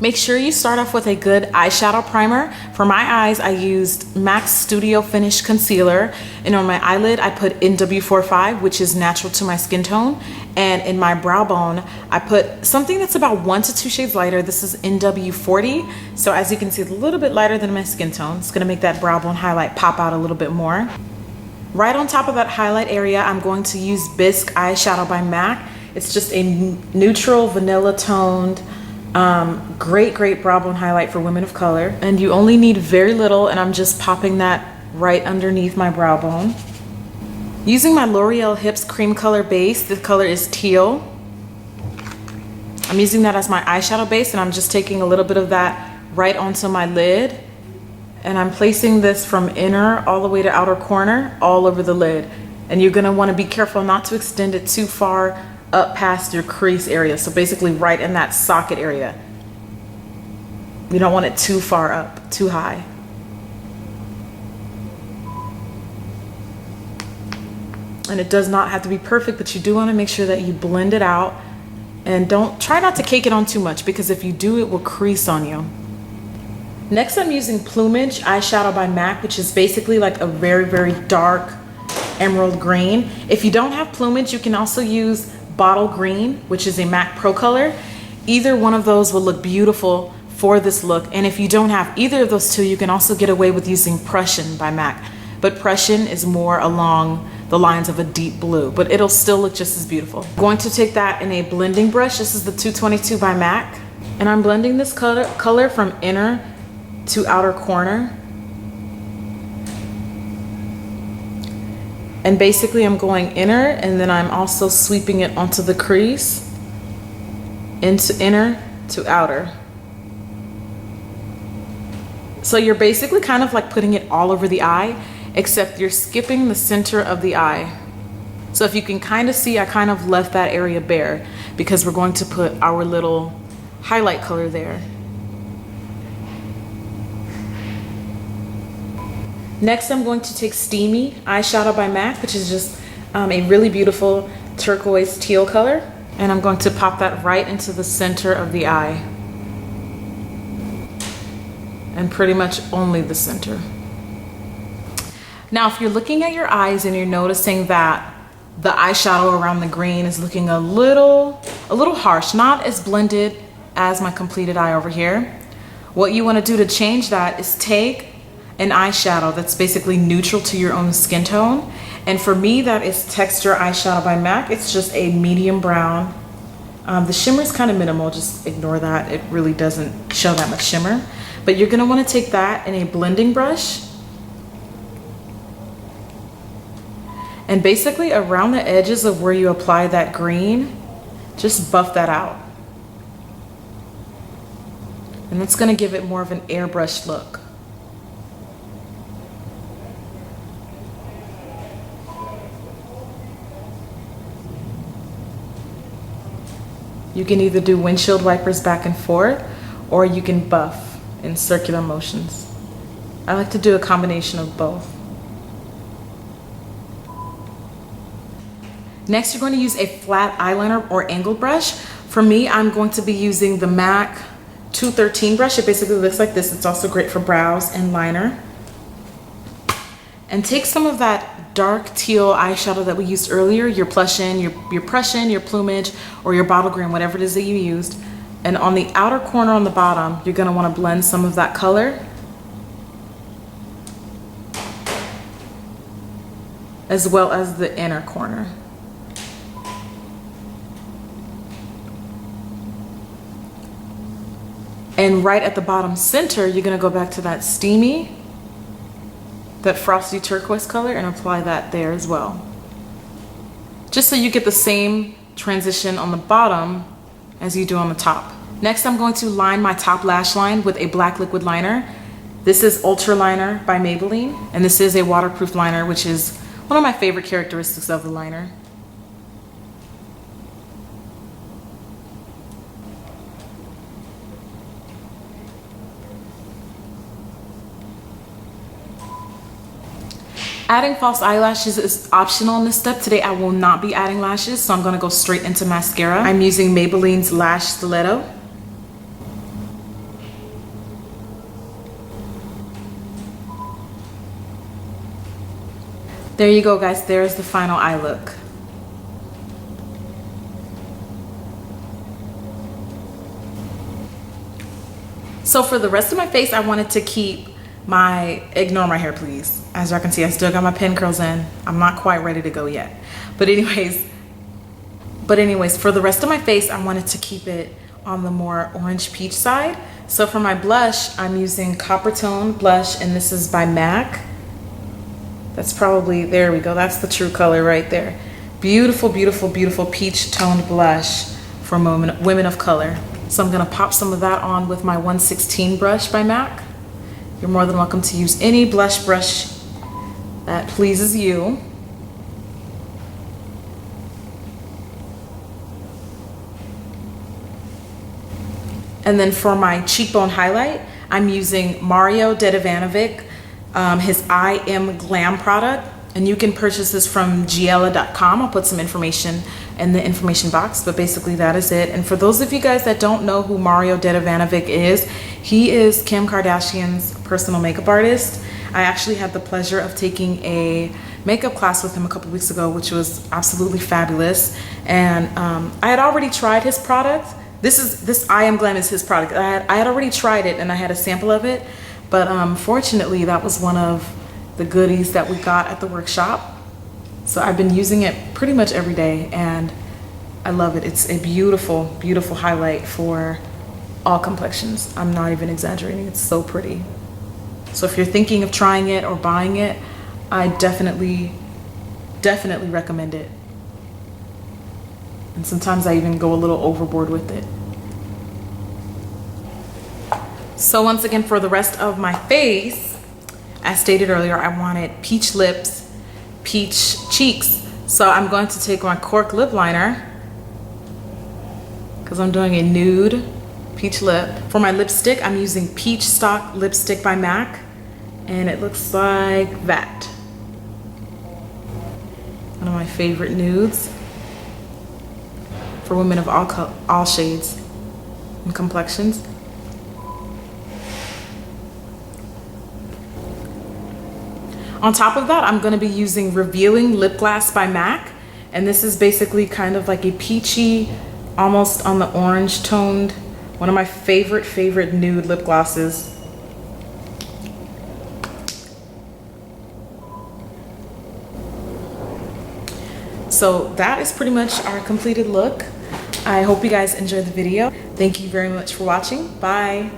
Make sure you start off with a good eyeshadow primer. For my eyes, I used MAC's Studio Finish Concealer, and on my eyelid, I put NW45, which is natural to my skin tone. And in my brow bone, I put something that's about 1 to 2 shades lighter. This is NW40. So as you can see, it's a little bit lighter than my skin tone. It's gonna make that brow bone highlight pop out a little bit more. Right on top of that highlight area, I'm going to use Bisque eyeshadow by MAC. It's just a neutral vanilla toned, great brow bone highlight for women of color. And you only need very little, and I'm just popping that right underneath my brow bone. Using my L'Oreal Hips cream color base, the color is teal. I'm using that as my eyeshadow base, and I'm just taking a little bit of that right onto my lid. And I'm placing this from inner all the way to outer corner, all over the lid. And you're gonna wanna be careful not to extend it too far up past your crease area. So basically right in that socket area. You don't want it too far up, too high. And it does not have to be perfect, but you do want to make sure that you blend it out, and try not to cake it on too much, because if you do, it will crease on you. Next, I'm using Plumage eyeshadow by MAC, which is basically like a very dark emerald green. If you don't have Plumage, you can also use Bottle Green, which is a MAC Pro color. Either one of those will look beautiful for this look. And if you don't have either of those two, you can also get away with using Prussian by MAC. But Prussian is more along the lines of a deep blue, but it'll still look just as beautiful. I'm going to take that in a blending brush. This is the 222 by MAC. And I'm blending this color from inner to outer corner. And basically I'm going inner, and then I'm also sweeping it onto the crease, into inner to outer. So you're basically kind of like putting it all over the eye, except you're skipping the center of the eye. So if you can kind of see, I kind of left that area bare because we're going to put our little highlight color there. Next, I'm going to take Steamy eyeshadow by MAC, which is just a really beautiful turquoise teal color. And I'm going to pop that right into the center of the eye. And pretty much only the center. Now, if you're looking at your eyes and you're noticing that the eyeshadow around the green is looking a little harsh, not as blended as my completed eye over here, what you want to do to change that is take an eyeshadow that's basically neutral to your own skin tone. And for me, that is Texture eyeshadow by MAC. It's just a medium brown. The shimmer is kind of minimal, just ignore that. It really doesn't show that much shimmer. But you're gonna wanna take that in a blending brush, and basically around the edges of where you apply that green, just buff that out. And that's gonna give it more of an airbrushed look. You can either do windshield wipers back and forth, or you can buff in circular motions. I like to do a combination of both. Next, you're going to use a flat eyeliner or angled brush. For me, I'm going to be using the MAC 213 brush. It basically looks like this. It's also great for brows and liner. And take some of that dark teal eyeshadow that we used earlier, your Prussian, your Plumage, or your Bottle Green, whatever it is that you used. And on the outer corner on the bottom, you're gonna wanna blend some of that color, as well as the inner corner. And right at the bottom center, you're gonna go back to that Steamy, that frosty turquoise color, and apply that there as well. Just so you get the same transition on the bottom as you do on the top. Next, I'm going to line my top lash line with a black liquid liner. This is Ultra Liner by Maybelline, and this is a waterproof liner, which is one of my favorite characteristics of the liner. Adding false eyelashes is optional in this step. Today I will not be adding lashes, so I'm gonna go straight into mascara. I'm using Maybelline's Lash Stiletto. There you go, guys. There's the final eye look. So for the rest of my face, I wanted to keep ignore my hair, please. As y'all can see, I still got my pin curls in. I'm not quite ready to go yet. But anyways, for the rest of my face, I wanted to keep it on the more orange peach side. So for my blush, I'm using Copper Tone blush, and this is by MAC. That's probably, there we go. That's the true color right there. Beautiful, beautiful, beautiful peach toned blush for women of color. So I'm gonna pop some of that on with my 116 brush by MAC. You're more than welcome to use any blush brush that pleases you. And then for my cheekbone highlight, I'm using Mario Dedivanovic, his I Am Glam product. And you can purchase this from giella.com. I'll put some information in the information box, but basically that is it. And for those of you guys that don't know who Mario Dedivanovic is, he is Kim Kardashian's personal makeup artist. I actually had the pleasure of taking a makeup class with him a couple weeks ago, which was absolutely fabulous. And I had already tried his product. This I Am Glam is his product. I had already tried it and I had a sample of it, but fortunately that was one of the goodies that we got at the workshop. So I've been using it pretty much every day and I love it. It's a beautiful, beautiful highlight for all complexions. I'm not even exaggerating. It's so pretty. So if you're thinking of trying it or buying it, I definitely recommend it. And sometimes I even go a little overboard with it. So once again, for the rest of my face, as stated earlier, I wanted peach lips, peach cheeks. So I'm going to take my cork lip liner because I'm doing a nude peach lip. For my lipstick, I'm using Peach Stock Lipstick by MAC, and it looks like that. One of my favorite nudes for women of all shades and complexions. On top of that, I'm going to be using Revealing Lip Glass by MAC, and this is basically kind of like a peachy, almost on the orange toned, one of my favorite nude lip glosses. So that is pretty much our completed look. I hope you guys enjoyed the video. Thank you very much for watching. Bye.